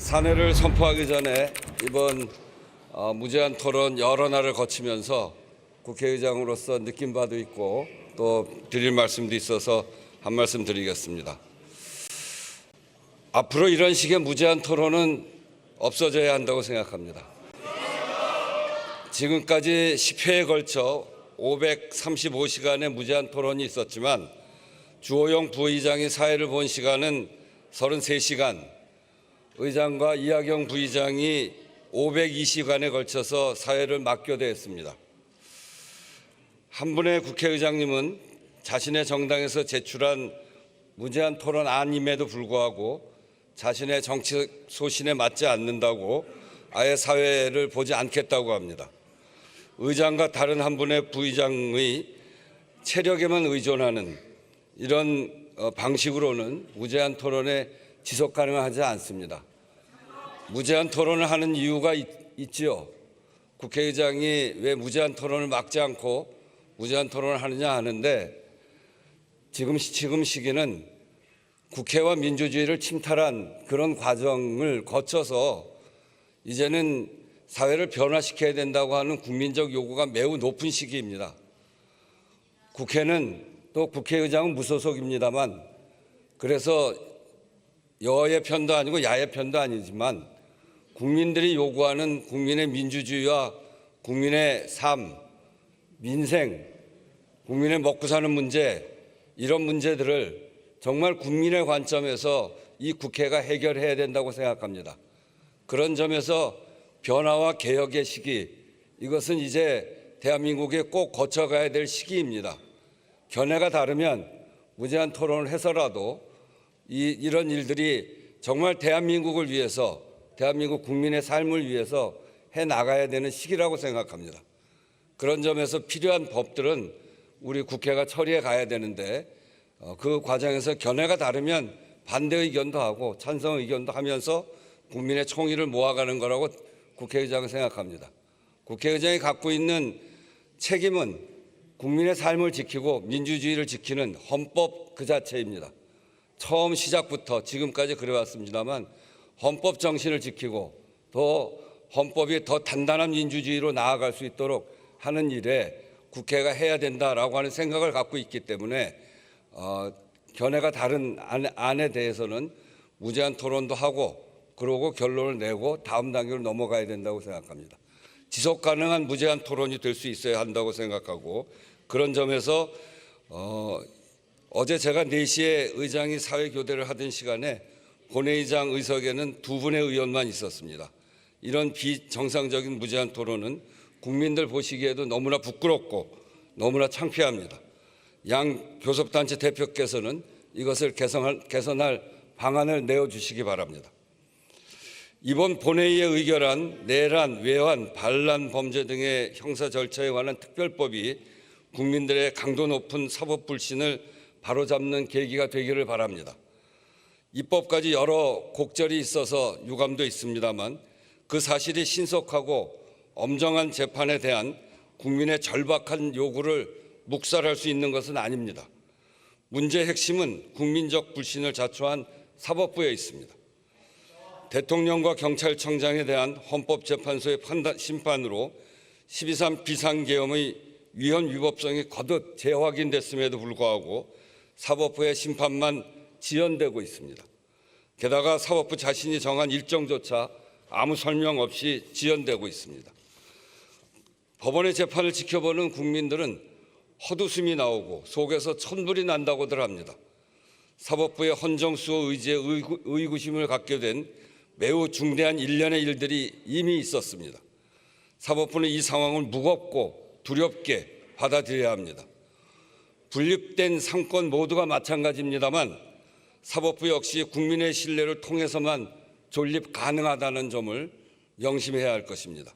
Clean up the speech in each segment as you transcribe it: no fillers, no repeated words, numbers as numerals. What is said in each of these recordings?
사내를 선포하기 전에 이번 무제한 토론 여러 날을 거치면서 국회의장으로서 느낀 바도 있고 또 드릴 말씀도 있어서 한 말씀 드리겠습니다. 앞으로 이런 식의 무제한 토론은 없어져야 한다고 생각합니다. 지금까지 10회에 걸쳐 535시간의 무제한 토론이 있었지만 주호영 부의장이 사회를 본 시간은 33시간, 의장과 이하경 부의장이 502시간에 걸쳐서 사회를 맡겨대했습니다. 한 분의 국회의장님은 자신의 정당에서 제출한 무제한 토론안임에도 불구하고 자신의 정치 소신에 맞지 않는다고 아예 사회를 보지 않겠다고 합니다. 의장과 다른 한 분의 부의장의 체력에만 의존하는 이런 방식으로는 무제한 토론에 지속 가능하지 않습니다. 무제한 토론을 하는 이유가 있지요. 국회의장이 왜 무제한 토론을 막지 않고 무제한 토론을 하느냐 하는데 지금 시기는 국회와 민주주의를 침탈한 그런 과정을 거쳐서 이제는 사회를 변화시켜야 된다고 하는 국민적 요구가 매우 높은 시기입니다. 국회는 또 국회의장은 무소속입니다만 그래서 여의 편도 아니고 야의 편도 아니지만 국민들이 요구하는 국민의 민주주의와 국민의 삶, 민생, 국민의 먹고 사는 문제 이런 문제들을 정말 국민의 관점에서 이 국회가 해결해야 된다고 생각합니다. 그런 점에서 변화와 개혁의 시기 이것은 이제 대한민국에 꼭 거쳐가야 될 시기입니다. 견해가 다르면 무제한 토론을 해서라도 이런 일들이 정말 대한민국을 위해서 대한민국 국민의 삶을 위해서 해나가야 되는 시기라고 생각합니다. 그런 점에서 필요한 법들은 우리 국회가 처리해 가야 되는데 그 과정에서 견해가 다르면 반대 의견도 하고 찬성 의견도 하면서 국민의 총의를 모아가는 거라고 국회의장은 생각합니다. 국회의장이 갖고 있는 책임은 국민의 삶을 지키고 민주주의를 지키는 헌법 그 자체입니다. 처음 시작부터 지금까지 그래왔습니다만 헌법 정신을 지키고 또 헌법이 더 단단한 민주주의로 나아갈 수 있도록 하는 일에 국회가 해야 된다라고 하는 생각을 갖고 있기 때문에 견해가 다른 안에 대해서는 무제한 토론도 하고 그러고 결론을 내고 다음 단계로 넘어가야 된다고 생각합니다. 지속 가능한 무제한 토론이 될 수 있어야 한다고 생각하고 그런 점에서 어제 제가 4시에 의장이 사회교대를 하던 시간에 본회의장 의석에는 2분의 의원만 있었습니다. 이런 비정상적인 무제한 토론은 국민들 보시기에도 너무나 부끄럽고 너무나 창피합니다. 양 교섭단체 대표께서는 이것을 개선할 방안을 내어주시기 바랍니다. 이번 본회의에 의결한 내란, 외환, 반란 범죄 등의 형사 절차에 관한 특별법이 국민들의 강도 높은 사법 불신을 바로잡는 계기가 되기를 바랍니다. 입법까지 여러 곡절이 있어서 유감도 있습니다만 그 사실이 신속하고 엄정한 재판에 대한 국민의 절박한 요구를 묵살할 수 있는 것은 아닙니다. 문제의 핵심은 국민적 불신을 자초한 사법부에 있습니다. 대통령과 경찰청장에 대한 헌법재판소의 심판으로 12.3 비상계엄의 위헌 위법성이 거듭 재확인됐음에도 불구하고 사법부의 심판만 지연되고 있습니다. 게다가 사법부 자신이 정한 일정조차 아무 설명 없이 지연되고 있습니다. 법원의 재판을 지켜보는 국민들은 헛웃음이 나오고 속에서 천불이 난다고들 합니다. 사법부의 헌정수호 의지에 의구심을 갖게 된 매우 중대한 일련의 일들이 이미 있었습니다. 사법부는 이 상황을 무겁고 두렵게 받아들여야 합니다. 분립된 상권 모두가 마찬가지입니다만 사법부 역시 국민의 신뢰를 통해서만 존립 가능하다는 점을 명심해야 할 것입니다.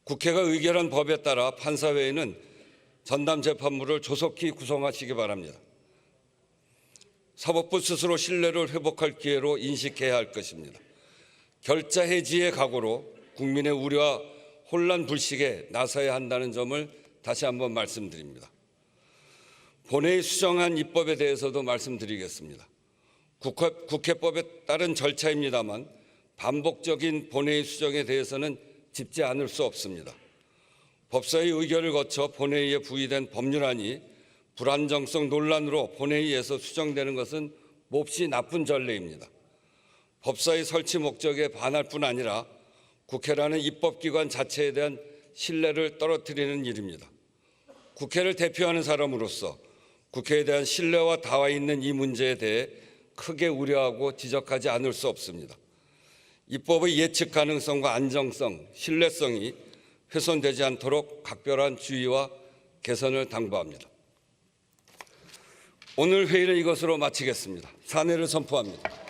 국회가 의결한 법에 따라 판사회의는 전담 재판부를 조속히 구성하시기 바랍니다. 사법부 스스로 신뢰를 회복할 기회로 인식해야 할 것입니다. 결자 해지의 각오로 국민의 우려와 혼란 불식에 나서야 한다는 점을 다시 한번 말씀드립니다. 본회의 수정안 입법에 대해서도 말씀드리겠습니다. 국회법에 따른 절차입니다만 반복적인 본회의 수정에 대해서는 짚지 않을 수 없습니다. 법사위 의결을 거쳐 본회의에 부의된 법률안이 불안정성 논란으로 본회의에서 수정되는 것은 몹시 나쁜 전례입니다. 법사위 설치 목적에 반할 뿐 아니라 국회라는 입법기관 자체에 대한 신뢰를 떨어뜨리는 일입니다. 국회를 대표하는 사람으로서 국회에 대한 신뢰와 닿아 있는 이 문제에 대해 크게 우려하고 지적하지 않을 수 없습니다. 입법의 예측 가능성과 안정성, 신뢰성이 훼손되지 않도록 각별한 주의와 개선을 당부합니다. 오늘 회의는 이것으로 마치겠습니다. 산회를 선포합니다.